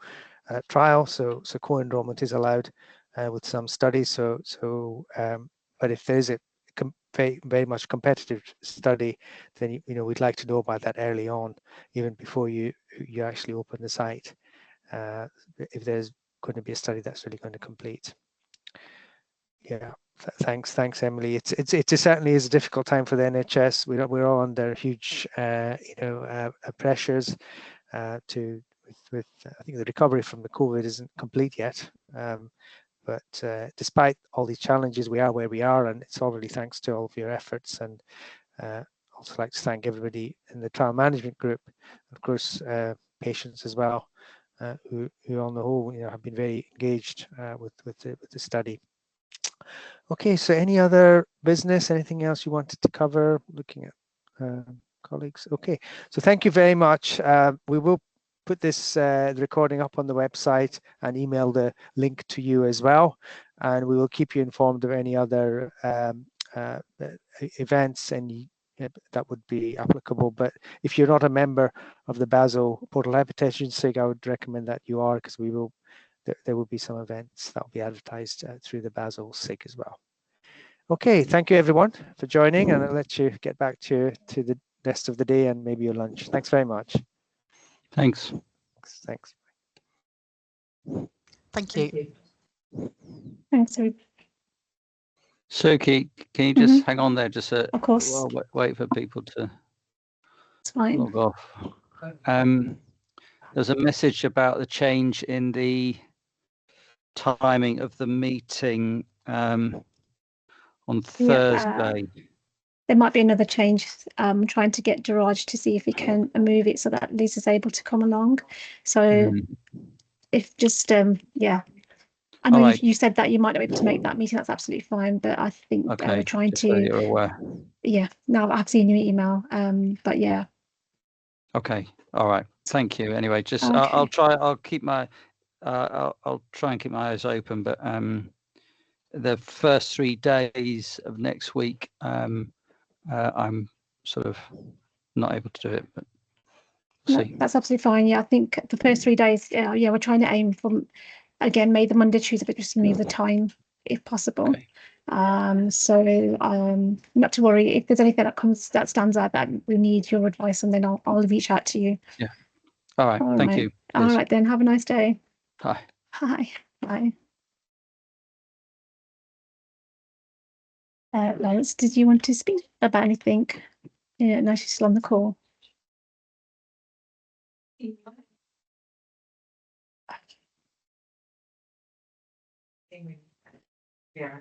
trial. So co-enrollment is allowed with some studies. But if there's a very much competitive study, then we'd like to know about that early on, even before you actually open the site, if there's going to be a study that's really going to complete. Yeah, thanks Emily. It certainly is a difficult time for the NHS. We're all under huge pressures with I think the recovery from the COVID isn't complete yet. But despite all these challenges, we are where we are, and it's all really thanks to all of your efforts. And also like to thank everybody in the trial management group, of course, patients as well, who on the whole have been very engaged with the study. Okay, so any other business, anything else you wanted to cover? Looking at colleagues. Okay, so thank you very much. We will put this recording up on the website and email the link to you as well, and we will keep you informed of any other events that would be applicable. But if you're not a member of the Basel Portal Hypertension SIG, I would recommend that you are, because there will be some events that will be advertised through the Basel SIG as well. Okay, thank you everyone for joining, and I'll let you get back to the rest of the day and maybe your lunch. Thanks very much. Thanks. Thanks. Thank you. Thanks, everybody. Suki, can you just hang on there just Of course. well, wait for people to It's fine. log off. There's a message about the change in the timing of the meeting on Thursday. There might be another change. Trying to get Diraj to see if he can move it so that Lisa's able to come along. So if just yeah, I know you said that you might not be able to make that meeting. That's absolutely fine. But I think we're trying just so to. you're aware. Yeah. No, I've seen your email. But yeah. Okay. All right. Thank you. Anyway, just Okay. I'll try. I'll keep my. I'll try and keep my eyes open. But the first 3 days of next week, I'm sort of not able to do it. But No, see. that's absolutely fine. Yeah, I think the first 3 days. Yeah, we're trying to aim for again May the Monday, Tuesday, but just move the time if possible. Okay. So not to worry if there's anything that stands out that we need your advice, and then I'll reach out to you. Yeah. All right. Thank you. All right then. Have a nice day. Bye. Hi. Bye. Lawrence, did you want to speak about anything? Yeah, no, she's still on the call. Yeah.